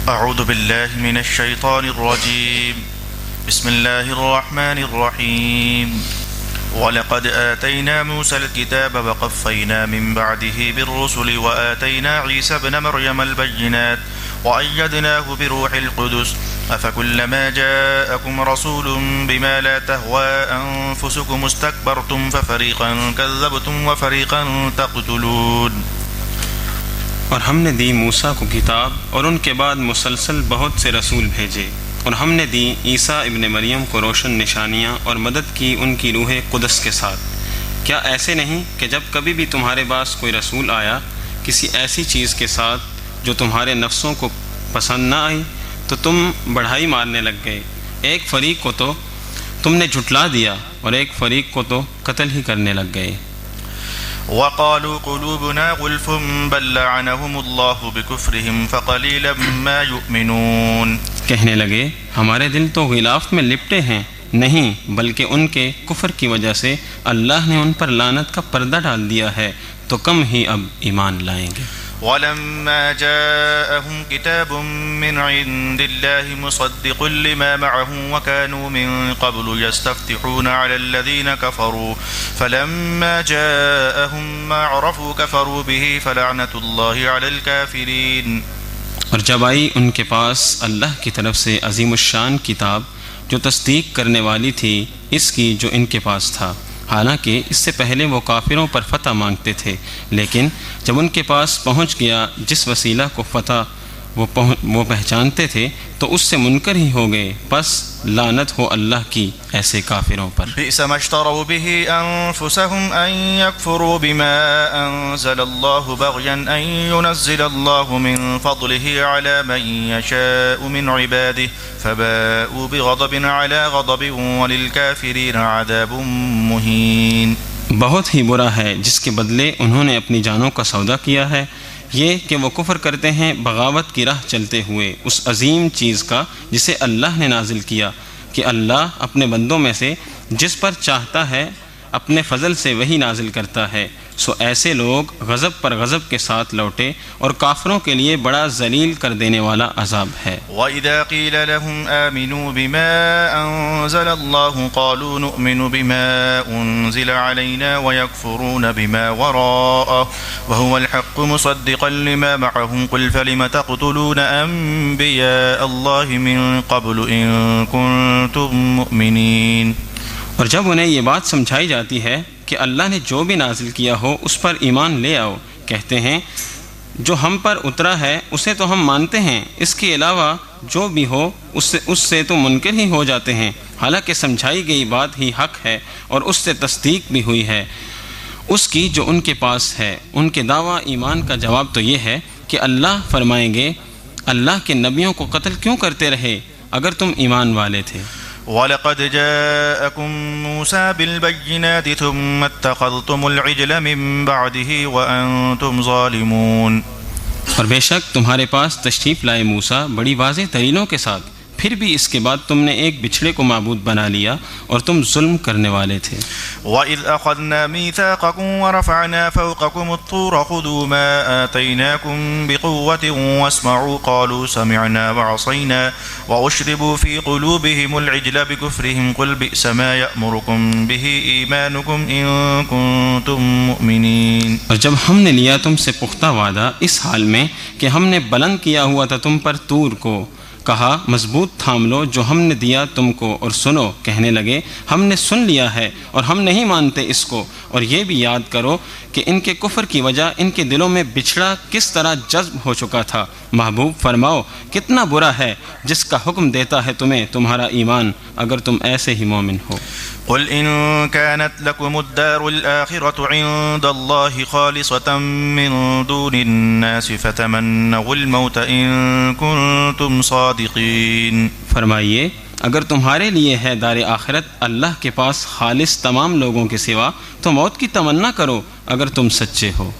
أعوذ بالله من الشيطان الرجيم. بسم الله الرحمن الرحيم. وَلَقَدْ آتَيْنَا مُوسَى الْكِتَابَ وَقَفَّيْنَا مِنْ بَعْدِهِ بِالرُّسُلِ وَآتَيْنَا عِيسَى ابْنَ مَرْيَمَ الْبَيِّنَاتِ وَأَيَّدْنَاهُ بِرُوحِ الْقُدُسِ أَفَكُلَّمَا جَاءَكُمْ رَسُولٌ بِمَا لَا تَهْوَى أَنفُسُكُمُ اسْتَكْبَرْتُمْ فَفَرِيقًا كَذَّبْتُمْ وَفَرِيقًا تَقْتُلُونَ۔ اور ہم نے دی موسیٰ کو کتاب اور ان کے بعد مسلسل بہت سے رسول بھیجے، اور ہم نے دی عیسیٰ ابن مریم کو روشن نشانیاں اور مدد کی ان کی روح قدس کے ساتھ۔ کیا ایسے نہیں کہ جب کبھی بھی تمہارے پاس کوئی رسول آیا کسی ایسی چیز کے ساتھ جو تمہارے نفسوں کو پسند نہ آئی تو تم بڑھائی مارنے لگ گئے؟ ایک فریق کو تو تم نے جھٹلا دیا اور ایک فریق کو تو قتل ہی کرنے لگ گئے۔ وَقَالُوا قُلُوبُنَا غُلْفٌ بَلْ لَعَنَهُمُ اللَّهُ بِكُفْرِهِمْ فَقَلِيلًا مَا يُؤْمِنُونَ۔ کہنے لگے ہمارے دل تو غلاف میں لپٹے ہیں، نہیں بلکہ ان کے کفر کی وجہ سے اللہ نے ان پر لعنت کا پردہ ڈال دیا ہے، تو کم ہی اب ایمان لائیں گے۔ وَلَمَّا جَاءَهُمْ كِتَابٌ مِّنْ عِندِ اللَّهِ مُصَدِّقٌ لِّمَا مَعَهُمْ وَكَانُوا مِن قَبْلُ يَسْتَفْتِحُونَ عَلَى الَّذِينَ كَفَرُوا فَلَمَّا جَاءَهُم مَّا عَرَفُوا كَفَرُوا بِهِ فَلَعْنَةُ اللَّهِ عَلَى الْكَافِرِينَ۔ اور جب آئی ان کے پاس اللہ کی طرف سے عظیم الشان کتاب جو تصدیق کرنے والی تھی اس کی جو ان کے پاس تھا، حالانکہ اس سے پہلے وہ کافروں پر فتح مانگتے تھے، لیکن جب ان کے پاس پہنچ گیا جس وسیلہ کو فتح وہ پہچانتے تھے تو اس سے منکر ہی ہو گئے، پس لعنت ہو اللہ کی ایسے کافروں پر۔ بئس ما اشتروا به انفسهم ان يكفروا بما انزل الله بغيا ان ينزل الله من فضله على من يشاء من عباده فباءوا بغضب على غضب وللكافرين عذاب مهين۔ بہت ہی برا ہے جس کے بدلے انہوں نے اپنی جانوں کا سودا کیا ہے، یہ کہ وہ کفر کرتے ہیں بغاوت کی راہ چلتے ہوئے اس عظیم چیز کا جسے اللہ نے نازل کیا، کہ اللہ اپنے بندوں میں سے جس پر چاہتا ہے اپنے فضل سے وہی نازل کرتا ہے، سو ایسے لوگ غضب پر غضب کے ساتھ لوٹے اور کافروں کے لیے بڑا ذلیل کر دینے والا عذاب ہے۔ وَإِذَا قِيلَ لَهُمْ آمِنُوا بِمَا أَنزَلَ اللَّهُ قَالُوا نُؤْمِنُ بِمَا أُنزِلَ عَلَيْنَا وَيَكْفُرُونَ بِمَا وَرَاءَهُ وَهُوَ الْحَقُّ مُصَدِّقًا لِمَا مَعَهُمْ قُلْ فَلِمَ تَقْتُلُونَ أَنبِيَاءَ اللَّهِ مِن قَبْلُ إِن كُنتُم مُّؤْمِنِينَ۔ اور جب انہیں یہ بات سمجھائی جاتی ہے کہ اللہ نے جو بھی نازل کیا ہو اس پر ایمان لے آؤ، کہتے ہیں جو ہم پر اترا ہے اسے تو ہم مانتے ہیں، اس کے علاوہ جو بھی ہو اس سے تو منکر ہی ہو جاتے ہیں، حالانکہ سمجھائی گئی بات ہی حق ہے اور اس سے تصدیق بھی ہوئی ہے اس کی جو ان کے پاس ہے۔ ان کے دعویٰ ایمان کا جواب تو یہ ہے کہ اللہ فرمائیں گے اللہ کے نبیوں کو قتل کیوں کرتے رہے اگر تم ایمان والے تھے۔ وَلَقَدْ جَاءَكُم مُّوسَىٰ بِالْبَيِّنَاتِ ثُمَّ اتَّخَذْتُمُ الْعِجْلَ مِن بَعْدِهِ وَأَنتُمْ ظَالِمُونَ۔ اور بے شک تمہارے پاس تشریف لائے موسیٰ بڑی واضح دلیلوں کے ساتھ، پھر بھی اس کے بعد تم نے ایک بچھڑے کو معبود بنا لیا اور تم ظلم کرنے والے تھے۔ وَإِذْ أَخَذْنَا مِيثَاقَكُمْ وَرَفَعْنَا فَوْقَكُمُ الطُّورَ خُذُوا مَا آتَيْنَاكُمْ بِقُوَّةٍ وَاسْمَعُوا قَالُوا سَمِعْنَا وَعَصَيْنَا وَأُشْرِبُوا فِي قُلُوبِهِمُ الْعِجْلَ بِكُفْرِهِمْ قُلْ بِئْسَ مَا يَأْمُرُكُمْ بِهِ إِيمَانُكُمْ إِن كُنتُم مُّؤْمِنِينَ۔ اور جب ہم نے لیا تم سے پختہ وعدہ اس حال میں کہ ہم نے بلند کیا ہوا تھا تم پر طور کو، کہا مضبوط تھام لو جو ہم نے دیا تم کو اور سنو، کہنے لگے ہم نے سن لیا ہے اور ہم نہیں مانتے اس کو، اور یہ بھی یاد کرو کہ ان کے کفر کی وجہ ان کے دلوں میں بچھڑا کس طرح جذب ہو چکا تھا۔ محبوب فرماؤ کتنا برا ہے جس کا حکم دیتا ہے تمہیں تمہارا ایمان اگر تم ایسے ہی مومن ہو۔ قل إن كانت لكم الدار الآخرة عند الله خالصة من دون الناس فتمنوا الموت إن كنتم صادقين۔ فرمائیے اگر تمہارے لیے ہے دار آخرت اللہ کے پاس خالص تمام لوگوں کے سوا تو موت کی تمنا کرو اگر تم سچے ہو۔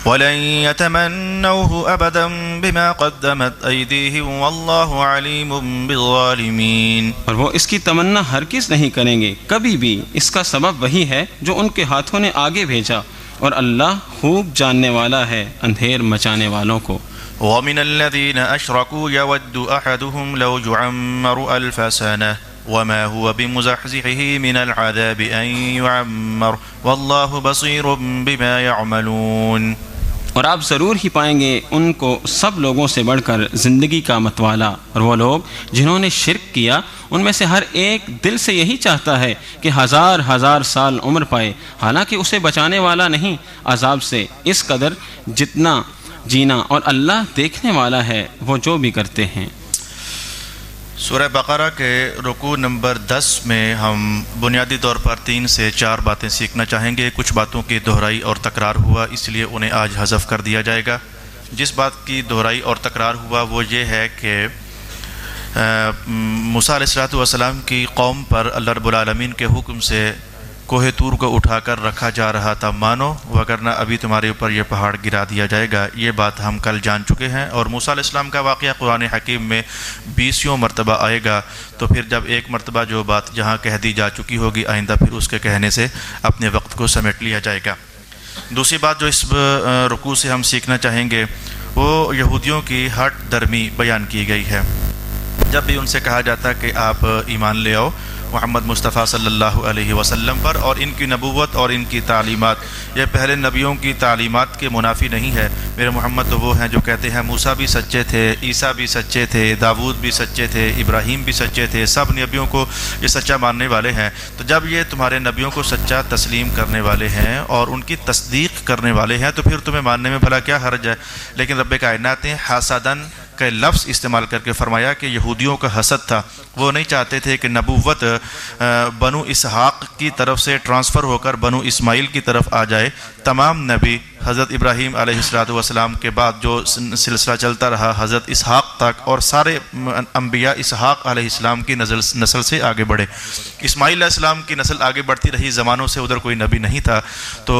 وَلَن يَتَمَنَّوْهُ أَبَدًا بِمَا قَدَّمَتْ أَيْدِيهِمْ وَاللَّهُ عَلِيمٌ بِالظَّالِمِينَ۔ اور وہ اس کی تمنا ہرگز نہیں کریں گے کبھی بھی، اس کا سبب وہی ہے جو ان کے ہاتھوں نے آگے بھیجا، اور اللہ خوب جاننے والا ہے اندھیر مچانے والوں کو۔ ومن الذين أشركوا يود أحدهم لو يعمر 1000 سنة وما هو بمزحزحه من العذاب أن يعمر والله بصير بما يعملون۔ اور آپ ضرور ہی پائیں گے ان کو سب لوگوں سے بڑھ کر زندگی کا متوالا، اور وہ لوگ جنہوں نے شرک کیا ان میں سے ہر ایک دل سے یہی چاہتا ہے کہ ہزار ہزار سال عمر پائے، حالانکہ اسے بچانے والا نہیں عذاب سے اس قدر جتنا جینا، اور اللہ دیکھنے والا ہے وہ جو بھی کرتے ہیں۔ سورہ بقرہ کے رکوع نمبر 10 میں ہم بنیادی طور پر 3 سے 4 باتیں سیکھنا چاہیں گے۔ کچھ باتوں کی دہرائی اور تکرار ہوا، اس لیے انہیں آج حذف کر دیا جائے گا۔ جس بات کی دہرائی اور تکرار ہوا وہ یہ ہے کہ موسیٰ علیہ السلام کی قوم پر اللہ رب العالمین کے حکم سے کوہ طور کو اٹھا کر رکھا جا رہا تھا، مانو وگرنہ ابھی تمہارے اوپر یہ پہاڑ گرا دیا جائے گا۔ یہ بات ہم کل جان چکے ہیں، اور موسیٰ علیہ السلام کا واقعہ قرآن حکیم میں 20 مرتبہ آئے گا، تو پھر جب ایک مرتبہ جو بات جہاں کہہ دی جا چکی ہوگی آئندہ پھر اس کے کہنے سے اپنے وقت کو سمیٹ لیا جائے گا۔ دوسری بات جو اس رکوع سے ہم سیکھنا چاہیں گے وہ یہودیوں کی ہٹ درمی بیان کی گئی ہے۔ جب بھی ان سے کہا جاتا کہ آپ ایمان لے آؤ محمد مصطفیٰ صلی اللہ علیہ وسلم پر، اور ان کی نبوت اور ان کی تعلیمات یہ پہلے نبیوں کی تعلیمات کے منافی نہیں ہے۔ میرے محمد تو وہ ہیں جو کہتے ہیں موسیٰ بھی سچے تھے، عیسیٰ بھی سچے تھے، داود بھی سچے تھے، ابراہیم بھی سچے تھے، سب نبیوں کو یہ سچا ماننے والے ہیں۔ تو جب یہ تمہارے نبیوں کو سچا تسلیم کرنے والے ہیں اور ان کی تصدیق کرنے والے ہیں تو پھر تمہیں ماننے میں بھلا کیا حرج ہے؟ لیکن رب کائنات نے حاسدن کا لفظ استعمال کر کے فرمایا کہ یہودیوں کا حسد تھا، وہ نہیں چاہتے تھے کہ نبوت بنو اسحاق کی طرف سے ٹرانسفر ہو کر بنو اسماعیل کی طرف آ جائے۔ تمام نبی حضرت ابراہیم علیہ السلام کے بعد جو سلسلہ چلتا رہا حضرت اسحاق تک، اور سارے انبیاء اسحاق علیہ السلام کی نسل سے آگے بڑھے۔ اسماعیل علیہ السلام کی نسل آگے بڑھتی رہی، زمانوں سے ادھر کوئی نبی نہیں تھا، تو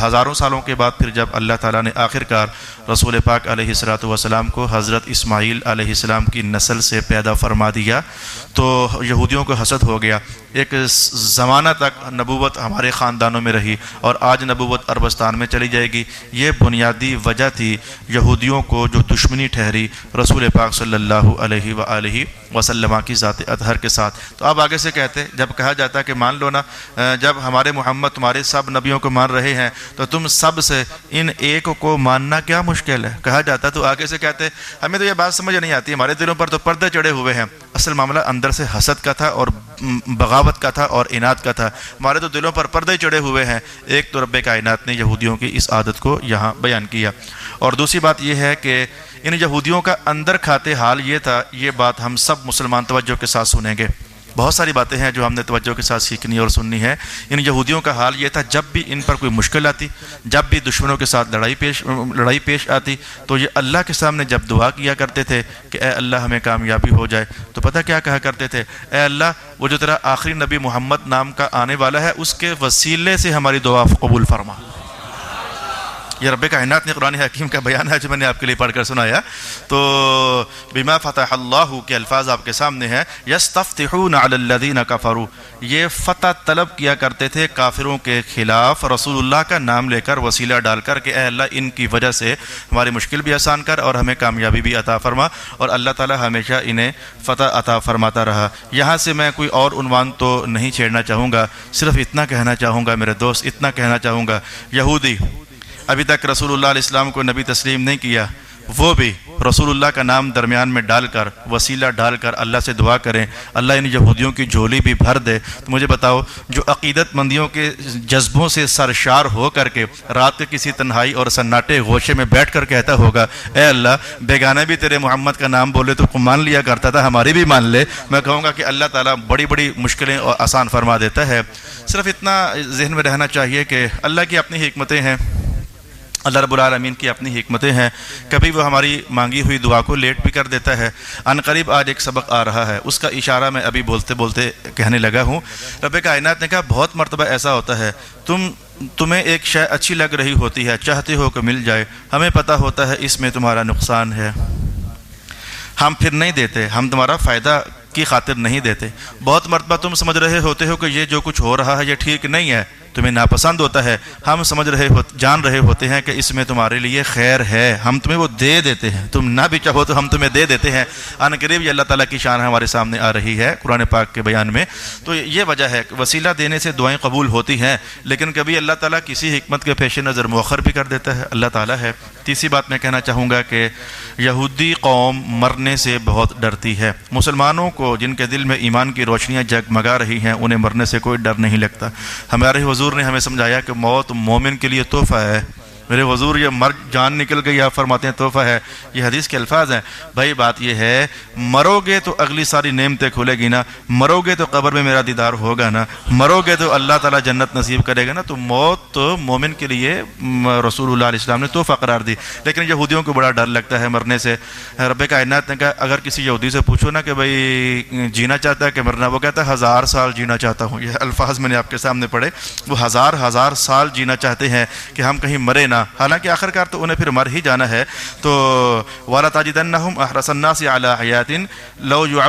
ہزاروں سالوں کے بعد پھر جب اللہ تعالیٰ نے آخرکار رسول پاک علیہ السلام کو حضرت اسماعیل علیہ السلام کی نسل سے پیدا فرما دیا تو یہودیوں کو حسد ہو گیا۔ ایک زمانہ تک نبوت ہمارے خاندانوں میں رہی اور آج نبوت عربستان میں چلی جائے گی۔ یہ بنیادی وجہ تھی یہودیوں کو جو دشمنی ٹھہری رسول پاک صلی اللہ علیہ وآلہ وسلم کی ذات اطہر کے ساتھ۔ تو اب آگے سے کہتے، جب کہا جاتا کہ مان لو نا، جب ہمارے محمد تمہارے سب نبیوں کو مان رہے ہیں تو تم سب سے ان ایک کو ماننا کیا مشکل ہے، کہا جاتا تو آگے سے کہتے ہمیں تو یہ بات سمجھ نہیں آتی، ہمارے دلوں پر تو پردے چڑھے ہوئے ہیں۔ اصل معاملہ اندر سے حسد کا تھا اور بغاوت کا تھا اور اناد کا تھا، ہمارے تو دلوں پر پردے چڑھے ہوئے ہیں۔ ایک تو رب کائنات نے یہودیوں کی اس عادت کو یہاں بیان کیا، اور دوسری بات یہ ہے کہ ان یہودیوں کا اندر کھاتے حال یہ تھا، یہ بات ہم سب مسلمان توجہ کے ساتھ سنیں گے۔ بہت ساری باتیں ہیں جو ہم نے توجہ کے ساتھ سیکھنی اور سننی ہے۔ ان یہودیوں کا حال یہ تھا، جب بھی ان پر کوئی مشکل آتی، جب بھی دشمنوں کے ساتھ لڑائی پیش آتی تو یہ اللہ کے سامنے جب دعا کیا کرتے تھے کہ اے اللہ ہمیں کامیابی ہو جائے، تو پتہ کیا کہا کرتے تھے؟ اے اللہ وہ جو تیرا آخری نبی محمد نام کا آنے والا ہے اس کے وسیلے سے ہماری دعا قبول فرما۔ یہ رب کائنات نے قرآن حکیم کا بیان ہے جو میں نے آپ کے لیے پڑھ کر سنایا۔ تو بما فتح اللہ کے الفاظ آپ کے سامنے ہیں، یستفتحون علی الذین کفروا، یہ فتح طلب کیا کرتے تھے کافروں کے خلاف رسول اللہ کا نام لے کر، وسیلہ ڈال کر کہ اے اللہ ان کی وجہ سے ہماری مشکل بھی آسان کر اور ہمیں کامیابی بھی عطا فرما، اور اللہ تعالی ہمیشہ انہیں فتح عطا فرماتا رہا۔ یہاں سے میں کوئی اور عنوان تو نہیں چھیڑنا چاہوں گا، صرف اتنا کہنا چاہوں گا میرے دوست، اتنا کہنا چاہوں گا، یہودی ابھی تک رسول اللہ علیہ السلام کو نبی تسلیم نہیں کیا، وہ بھی رسول اللہ کا نام درمیان میں ڈال کر، وسیلہ ڈال کر اللہ سے دعا کریں اللہ ان یہودیوں کی جھولی بھی بھر دے۔ تو مجھے بتاؤ، جو عقیدت مندیوں کے جذبوں سے سرشار ہو کر کے رات کے کسی تنہائی اور سناٹے گوشے میں بیٹھ کر کہتا ہوگا اے اللہ بیگانے بھی تیرے محمد کا نام بولے تو مان لیا کرتا تھا، ہماری بھی مان لے، میں کہوں گا کہ اللہ تعالیٰ بڑی بڑی مشکلیں اور آسان فرما دیتا ہے۔ صرف اتنا ذہن میں رہنا چاہیے کہ اللہ کی اپنی حکمتیں ہیں، اللہ رب العالمین کی اپنی حکمتیں ہیں، کبھی وہ ہماری مانگی ہوئی دعا کو لیٹ بھی کر دیتا ہے۔ عن قریب آج ایک سبق آ رہا ہے، اس کا اشارہ میں ابھی بولتے بولتے کہنے لگا ہوں۔ رب کائنات نے کہا بہت مرتبہ ایسا ہوتا ہے تمہیں ایک شے اچھی لگ رہی ہوتی ہے، چاہتے ہو کہ مل جائے، ہمیں پتہ ہوتا ہے اس میں تمہارا نقصان ہے، ہم پھر نہیں دیتے، ہم تمہارا فائدہ کی خاطر نہیں دیتے۔ بہت مرتبہ تم سمجھ رہے ہوتے ہو کہ یہ جو کچھ ہو رہا ہے یہ ٹھیک نہیں ہے، تمہیں ناپسند ہوتا ہے، ہم جان رہے ہوتے ہیں کہ اس میں تمہارے لیے خیر ہے، ہم تمہیں وہ دے دیتے ہیں، تم نہ بھی چاہو تو ہم تمہیں دے دیتے ہیں۔ آن قریب یہ اللہ تعالیٰ کی شان ہمارے سامنے آ رہی ہے قرآن پاک کے بیان میں۔ تو یہ وجہ ہے کہ وسیلہ دینے سے دعائیں قبول ہوتی ہیں، لیکن کبھی اللہ تعالیٰ کسی حکمت کے پیش نظر مؤخر بھی کر دیتا ہے، اللہ تعالیٰ ہے۔ تیسری بات میں کہنا چاہوں گا کہ یہودی قوم مرنے سے بہت ڈرتی ہے۔ مسلمانوں کو جن کے دل میں ایمان کی روشنیاں جگمگا رہی ہیں انہیں مرنے سے کوئی ڈر نہیں لگتا۔ ہمارے حضور نے ہمیں سمجھایا کہ موت مومن کے لیے تحفہ ہے۔ میرے حضور یہ جان نکل گئی آپ فرماتے ہیں تحفہ ہے، یہ حدیث کے الفاظ ہیں۔ بھائی بات یہ ہے مرو گے تو اگلی ساری نعمتیں کھلے گی نا، مرو گے تو قبر میں میرا دیدار ہوگا نا، مرو گے تو اللہ تعالیٰ جنت نصیب کرے گا نا۔ تو موت تو مومن کے لیے رسول اللہ علیہ السلام نے تحفہ قرار دی، لیکن یہودیوں کو بڑا ڈر لگتا ہے مرنے سے۔ رب کائنات نے کہا اگر کسی یہودی سے پوچھو نا کہ بھائی جینا چاہتا ہے کہ مرنا، وہ کہتا ہے 1000 سال جینا چاہتا ہوں۔ یہ الفاظ میں نے آپ کے سامنے پڑھے، وہ ہزار سال جینا چاہتے ہیں کہ ہم کہیں مرے نہ، حالانکہ آخر کار تو انہیں پھر مر ہی جانا ہے۔ تو وَلَا تَجِدَنَّهُمْ أَحْرَصَ النَّاسِ عَلَىٰ حَيَاتٍ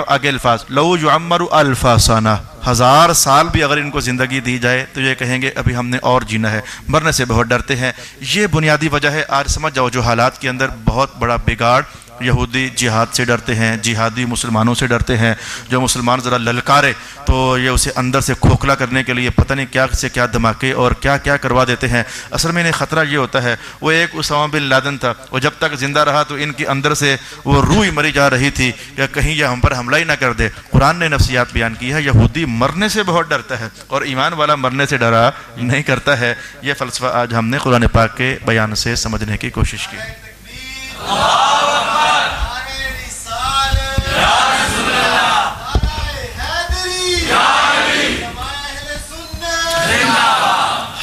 آگے الفاظ لَوْ يُعَمَّرُ أَلْفَ سَنَةٍ، 1000 سال بھی اگر ان کو زندگی دی جائے تو یہ کہیں گے ابھی ہم نے اور جینا ہے، مرنے سے بہت ڈرتے ہیں۔ یہ بنیادی وجہ ہے۔ آج سمجھ جاؤ جو حالات کے اندر بہت بڑا بگاڑ، یہودی جہاد سے ڈرتے ہیں، جہادی مسلمانوں سے ڈرتے ہیں۔ جو مسلمان ذرا للکارے تو یہ اسے اندر سے کھوکھلا کرنے کے لیے پتہ نہیں کیا سے کیا دھماکے اور کیا کیا کروا دیتے ہیں۔ اصل میں انہیں خطرہ یہ ہوتا ہے، وہ ایک اسامہ بن لادن تھا، وہ جب تک زندہ رہا تو ان کے اندر سے وہ روح مری جا رہی تھی کہ کہیں یہ ہم پر حملہ ہی نہ کر دے۔ قرآن نے نفسیات بیان کی ہے، یہودی مرنے سے بہت ڈرتا ہے اور ایمان والا مرنے سے ڈرا نہیں کرتا ہے۔ یہ فلسفہ آج ہم نے قرآن پاک کے بیان سے سمجھنے کی کوشش کی۔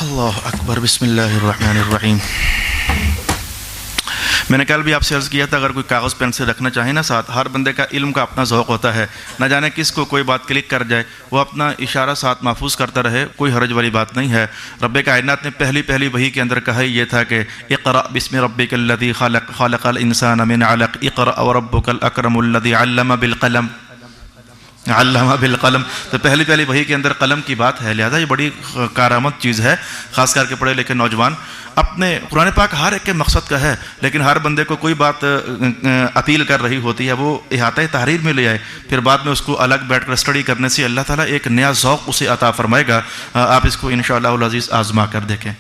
اللہ اکبر، بسم اللہ الرحمن الرحیم۔ میں نے کل بھی آپ سے عرض کیا تھا اگر کوئی کاغذ پین سے رکھنا چاہے نا ساتھ، ہر بندے کا علم کا اپنا ذوق ہوتا ہے، نہ جانے کس کو کوئی بات کلک کر جائے، وہ اپنا اشارہ ساتھ محفوظ کرتا رہے، کوئی حرج والی بات نہیں ہے۔ رب کائنات نے پہلی وحی کے اندر کہا یہ تھا کہ اقرأ بسم ربک الذی خلق، خلق الانسان من علق، اقرأ وربک الاکرم الذی علم بالقلم، علامہ بالقلم۔ تو پہلی وحی کے اندر قلم کی بات ہے، لہذا یہ بڑی کارآمد چیز ہے، خاص کر کے پڑھے لکھے نوجوان۔ اپنے قرآن پاک ہر ایک کے مقصد کا ہے، لیکن ہر بندے کو کوئی بات اپیل کر رہی ہوتی ہے، وہ احاطہ تحریر میں لے آئے، پھر بعد میں اس کو الگ بیٹھ کر اسٹڈی کرنے سے اللہ تعالیٰ ایک نیا ذوق اسے عطا فرمائے گا۔ آپ اس کو انشاءاللہ العزیز آزما کر دیکھیں۔